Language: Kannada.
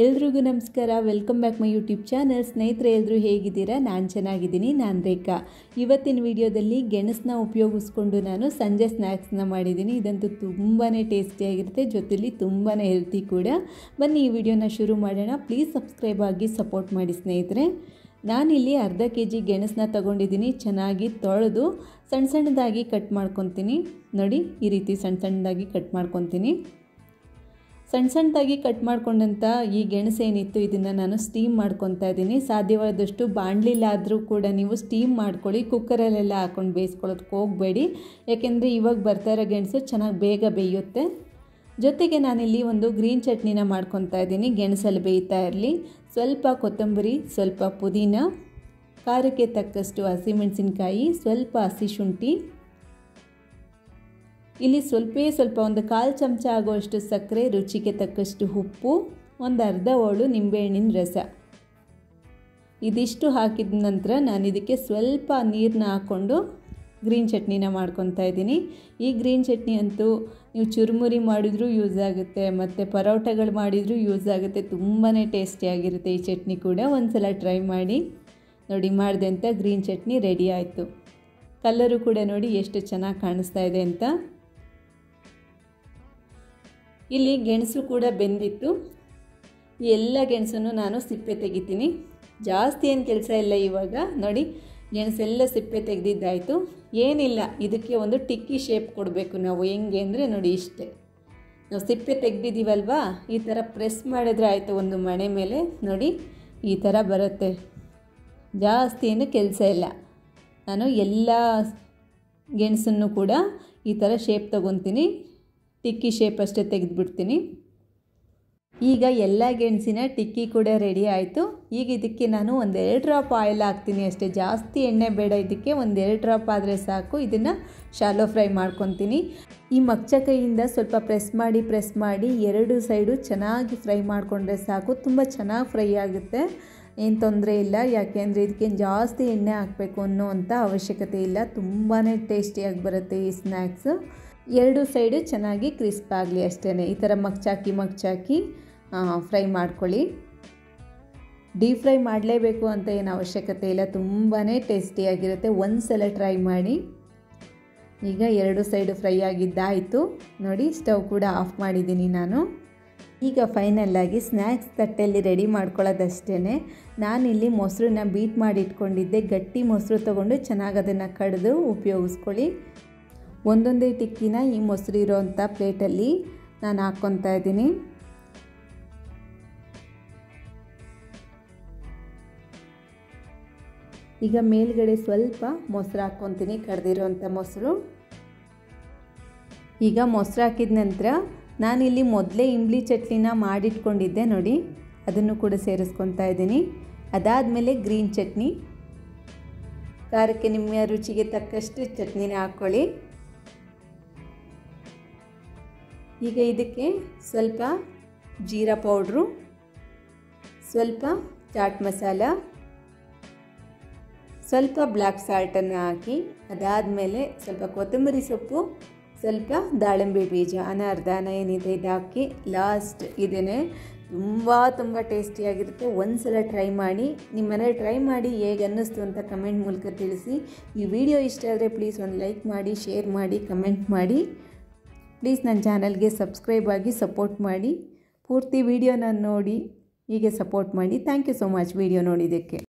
ಎಲ್ರಿಗೂ ನಮಸ್ಕಾರ. Welcome back my YouTube channel. ಸ್ನೇಹಿತರೆ, ಎಲ್ಲರೂ ಹೇಗಿದ್ದೀರಾ? ನಾನು ಚೆನ್ನಾಗಿದ್ದೀನಿ. ನಾನು ರೇಖಾ. ಇವತ್ತಿನ ವಿಡಿಯೋದಲ್ಲಿ ಗೆಣಸನ್ನ ಉಪಯೋಗಿಸ್ಕೊಂಡು ನಾನು ಸಂಜೆ ಸ್ನ್ಯಾಕ್ಸ್ನ ಮಾಡಿದ್ದೀನಿ. ಇದಂತೂ ತುಂಬಾ ಟೇಸ್ಟಿಯಾಗಿರುತ್ತೆ, ಜೊತೆಲಿ ತುಂಬಾ ಹೆಲ್ತಿ ಕೂಡ. ಬನ್ನಿ ಈ ವಿಡಿಯೋನ ಶುರು ಮಾಡೋಣ. ಪ್ಲೀಸ್ ಸಬ್ಸ್ಕ್ರೈಬ್ ಆಗಿ ಸಪೋರ್ಟ್ ಮಾಡಿ ಸ್ನೇಹಿತರೆ. ನಾನಿಲ್ಲಿ ಅರ್ಧ kg ಗೆಣಸನ್ನ ತೊಗೊಂಡಿದ್ದೀನಿ. ಚೆನ್ನಾಗಿ ತೊಳೆದು ಸಣ್ಣ ಸಣ್ಣದಾಗಿ ಕಟ್ ಮಾಡ್ಕೊತೀನಿ. ನೋಡಿ, ಈ ರೀತಿ ಸಣ್ಣ ಸಣ್ಣದಾಗಿ ಕಟ್ ಮಾಡ್ಕೊತೀನಿ. ಸಣ್ಣ ಸಣ್ಣದಾಗಿ ಕಟ್ ಮಾಡ್ಕೊಂಡಂಥ ಈ ಗೆಣಸು ಏನಿತ್ತು, ಇದನ್ನು ನಾನು ಸ್ಟೀಮ್ ಮಾಡ್ಕೊತಾ ಇದ್ದೀನಿ. ಸಾಧ್ಯವಾದಷ್ಟು ಬಾಣಲಿಲಾದರೂ ಕೂಡ ನೀವು ಸ್ಟೀಮ್ ಮಾಡ್ಕೊಳ್ಳಿ. ಕುಕ್ಕರಲ್ಲೆಲ್ಲ ಹಾಕ್ಕೊಂಡು ಬೇಯಿಸ್ಕೊಳ್ಳೋದಕ್ಕೆ ಹೋಗಬೇಡಿ, ಯಾಕೆಂದರೆ ಇವಾಗ ಬರ್ತಾ ಇರೋ ಗೆಣಸು ಚೆನ್ನಾಗಿ ಬೇಗ ಬೇಯುತ್ತೆ. ಜೊತೆಗೆ ನಾನಿಲ್ಲಿ ಒಂದು ಗ್ರೀನ್ ಚಟ್ನಿನ ಮಾಡ್ಕೊತಾ ಇದ್ದೀನಿ. ಗೆಣಸಲ್ಲಿ ಬೇಯ್ತಾ ಇರಲಿ. ಸ್ವಲ್ಪ ಕೊತ್ತಂಬರಿ, ಸ್ವಲ್ಪ ಪುದೀನ, ಖಾರಕ್ಕೆ ತಕ್ಕಷ್ಟು ಹಸಿಮೆಣಸಿನ್ಕಾಯಿ, ಸ್ವಲ್ಪ ಹಸಿ ಶುಂಠಿ, ಇಲ್ಲಿ ಸ್ವಲ್ಪ ಒಂದು 1/4 ಚಮಚ ಆಗುವಷ್ಟು ಸಕ್ಕರೆ, ರುಚಿಗೆ ತಕ್ಕಷ್ಟು ಉಪ್ಪು, ಒಂದು ಅರ್ಧ ಹೋಳು ನಿಂಬೆಹಣ್ಣಿನ ರಸ. ಇದಿಷ್ಟು ಹಾಕಿದ ನಂತರ ನಾನು ಇದಕ್ಕೆ ಸ್ವಲ್ಪ ನೀರನ್ನ ಹಾಕ್ಕೊಂಡು ಗ್ರೀನ್ ಚಟ್ನಿನ ಮಾಡ್ಕೊತಾ ಇದ್ದೀನಿ. ಈ ಗ್ರೀನ್ ಚಟ್ನಿ ಅಂತೂ ನೀವು ಚುರುಮುರಿ ಮಾಡಿದ್ರೂ ಯೂಸ್ ಆಗುತ್ತೆ, ಮತ್ತು ಪರೋಟಗಳು ಮಾಡಿದ್ರೂ ಯೂಸ್ ಆಗುತ್ತೆ. ತುಂಬಾ ಟೇಸ್ಟಿಯಾಗಿರುತ್ತೆ ಈ ಚಟ್ನಿ ಕೂಡ. ಒಂದ್ಸಲ ಟ್ರೈ ಮಾಡಿ. ನೋಡಿ, ಮಾಡಿದೆ ಅಂತ ಗ್ರೀನ್ ಚಟ್ನಿ ರೆಡಿ ಆಯಿತು. ಕಲರು ಕೂಡ ನೋಡಿ ಎಷ್ಟು ಚೆನ್ನಾಗಿ ಕಾಣಿಸ್ತಾ ಇದೆ ಅಂತ. ಇಲ್ಲಿ ಗೆಣಸು ಕೂಡ ಬೆಂದಿತ್ತು. ಈ ಎಲ್ಲ ಗೆಣಸನ್ನು ನಾನು ಸಿಪ್ಪೆ ತೆಗಿತೀನಿ. ಜಾಸ್ತಿ ಏನು ಕೆಲಸ ಇಲ್ಲ ಇವಾಗ. ನೋಡಿ, ಗೆಣಸೆಲ್ಲ ಸಿಪ್ಪೆ ತೆಗೆದಿದ್ದಾಯಿತು. ಏನಿಲ್ಲ, ಇದಕ್ಕೆ ಒಂದು ಟಿಕ್ಕಿ ಶೇಪ್ ಕೊಡಬೇಕು ನಾವು. ಹೆಂಗೆ ಅಂದರೆ ನೋಡಿ, ಇಷ್ಟೇ. ನಾವು ಸಿಪ್ಪೆ ತೆಗೆದಿದ್ದೀವಲ್ವಾ, ಈ ಥರ ಪ್ರೆಸ್ ಮಾಡಿದ್ರೆ ಆಯಿತು ಒಂದು ಮಣೆ ಮೇಲೆ. ನೋಡಿ, ಈ ಥರ ಬರುತ್ತೆ. ಜಾಸ್ತಿ ಏನು ಕೆಲಸ ಇಲ್ಲ. ನಾನು ಎಲ್ಲ ಗೆಣಸನ್ನು ಕೂಡ ಈ ಥರ ಶೇಪ್ ತೊಗೊತೀನಿ. ಟಿಕ್ಕಿ ಶೇಪ್ ಅಷ್ಟೇ ತೆಗೆದುಬಿಡ್ತೀನಿ. ಈಗ ಎಲ್ಲ ಗೆಣಸಿನ ಟಿಕ್ಕಿ ಕೂಡ ರೆಡಿ ಆಯಿತು. ಈಗ ಇದಕ್ಕೆ ನಾನು 1-2 ಡ್ರಾಪ್ ಆಯಿಲ್ ಹಾಕ್ತೀನಿ ಅಷ್ಟೇ. ಜಾಸ್ತಿ ಎಣ್ಣೆ ಬೇಡ ಇದಕ್ಕೆ. 1-2 ಡ್ರಾಪ್ ಆದರೆ ಸಾಕು. ಇದನ್ನು ಶಾಲೋ ಫ್ರೈ ಮಾಡ್ಕೊತೀನಿ. ಈ ಮಗ್ಚ ಕೈಯಿಂದ ಸ್ವಲ್ಪ ಪ್ರೆಸ್ ಮಾಡಿ 2 ಸೈಡು ಚೆನ್ನಾಗಿ ಫ್ರೈ ಮಾಡಿಕೊಂಡ್ರೆ ಸಾಕು. ತುಂಬ ಚೆನ್ನಾಗಿ ಫ್ರೈ ಆಗುತ್ತೆ, ಏನು ತೊಂದರೆ ಇಲ್ಲ. ಯಾಕೆಂದರೆ ಇದಕ್ಕೆ ಜಾಸ್ತಿ ಎಣ್ಣೆ ಹಾಕಬೇಕು ಅನ್ನೋವಂಥ ಅವಶ್ಯಕತೆ ಇಲ್ಲ. ತುಂಬಾ ಟೇಸ್ಟಿಯಾಗಿ ಬರುತ್ತೆ ಈ ಸ್ನ್ಯಾಕ್ಸು. 2 ಸೈಡು ಚೆನ್ನಾಗಿ ಕ್ರಿಸ್ಪ್ ಆಗಲಿ ಅಷ್ಟೇ. ಈ ಥರ ಮಗ್ಚಾಕಿ ಫ್ರೈ ಮಾಡ್ಕೊಳ್ಳಿ. ಡೀಪ್ ಫ್ರೈ ಮಾಡಲೇಬೇಕು ಅಂತ ಏನು ಅವಶ್ಯಕತೆ ಇಲ್ಲ. ತುಂಬಾ ಟೇಸ್ಟಿಯಾಗಿರುತ್ತೆ. ಒಂದು ಸಲ ಟ್ರೈ ಮಾಡಿ. ಈಗ 2 ಸೈಡು ಫ್ರೈ ಆಗಿದ್ದಾಯಿತು. ನೋಡಿ, ಸ್ಟವ್ ಕೂಡ ಆಫ್ ಮಾಡಿದ್ದೀನಿ ನಾನು. ಈಗ ಫೈನಲ್ಲಾಗಿ ಸ್ನ್ಯಾಕ್ಸ್ ತಟ್ಟೆಯಲ್ಲಿ ರೆಡಿ ಮಾಡ್ಕೊಳ್ಳೋದಷ್ಟೇ. ನಾನಿಲ್ಲಿ ಮೊಸರನ್ನ ಬೀಟ್ ಮಾಡಿ ಇಟ್ಕೊಂಡಿದ್ದೆ. ಗಟ್ಟಿ ಮೊಸರು ತೊಗೊಂಡು ಚೆನ್ನಾಗಿ ಅದನ್ನು ಕಡಿದು ಉಪಯೋಗಿಸ್ಕೊಳ್ಳಿ. ಒಂದೊಂದೇ ಟಿಕ್ಕಿನ ಈ ಮೊಸರು ಇರೋವಂಥ ಪ್ಲೇಟಲ್ಲಿ ನಾನು ಹಾಕ್ಕೊತಾ ಇದ್ದೀನಿ. ಈಗ ಮೇಲ್ಗಡೆ ಸ್ವಲ್ಪ ಮೊಸರು ಹಾಕ್ಕೊತೀನಿ, ಕಡ್ದಿರೋವಂಥ ಮೊಸರು. ಈಗ ಮೊಸರು ಹಾಕಿದ ನಂತರ ನಾನಿಲ್ಲಿ ಮೊದಲೇ ಇಂಬ್ಲಿ ಚಟ್ನಿನ ಮಾಡಿಟ್ಕೊಂಡಿದ್ದೆ. ನೋಡಿ, ಅದನ್ನು ಕೂಡ ಸೇರಿಸ್ಕೊತಾ ಇದ್ದೀನಿ. ಅದಾದಮೇಲೆ ಗ್ರೀನ್ ಚಟ್ನಿ, ಖಾರಕ್ಕೆ ನಿಮ್ಮ ರುಚಿಗೆ ತಕ್ಕಷ್ಟು ಚಟ್ನಿನ ಹಾಕ್ಕೊಳ್ಳಿ. ಈಗ ಇದಕ್ಕೆ ಸ್ವಲ್ಪ ಜೀರಾ ಪೌಡ್ರು, ಸ್ವಲ್ಪ ಚಾಟ್ ಮಸಾಲ, ಸ್ವಲ್ಪ ಬ್ಲ್ಯಾಕ್ ಸಾಲ್ಟನ್ನು ಹಾಕಿ, ಅದಾದಮೇಲೆ ಸ್ವಲ್ಪ ಕೊತ್ತಂಬರಿ ಸೊಪ್ಪು, ಸ್ವಲ್ಪ ದಾಳಿಂಬೆ ಬೀಜ ಅನಾರ್ದಾನ ಏನಿದೆ ಇದು ಹಾಕಿ ಲಾಸ್ಟ್ ಇದೇನೆ. ತುಂಬ ಟೇಸ್ಟಿಯಾಗಿರುತ್ತೆ. ಒಂದು ಸಲ ಟ್ರೈ ಮಾಡಿ. ನಿಮ್ಮ ಮನೇಲಿ ಟ್ರೈ ಮಾಡಿ ಹೇಗೆ ಅನ್ನಿಸ್ತು ಅಂತ ಕಮೆಂಟ್ ಮೂಲಕ ತಿಳಿಸಿ. ಈ ವಿಡಿಯೋ ಇಷ್ಟ ಆದರೆ ಪ್ಲೀಸ್ ಒಂದು ಲೈಕ್ ಮಾಡಿ, ಶೇರ್ ಮಾಡಿ, ಕಮೆಂಟ್ ಮಾಡಿ. ಪ್ಲೀಸ್ ನನ್ನ ಚಾನಲ್ಗೆ ಸಬ್ಸ್ಕ್ರೈಬ್ ಆಗಿ ಸಪೋರ್ಟ್ ಮಾಡಿ. ಪೂರ್ತಿ ವಿಡಿಯೋನ ನೋಡಿ ಹೀಗೆ ಸಪೋರ್ಟ್ ಮಾಡಿ. Thank you so much video ನೋಡಿದ್ದಕ್ಕೆ.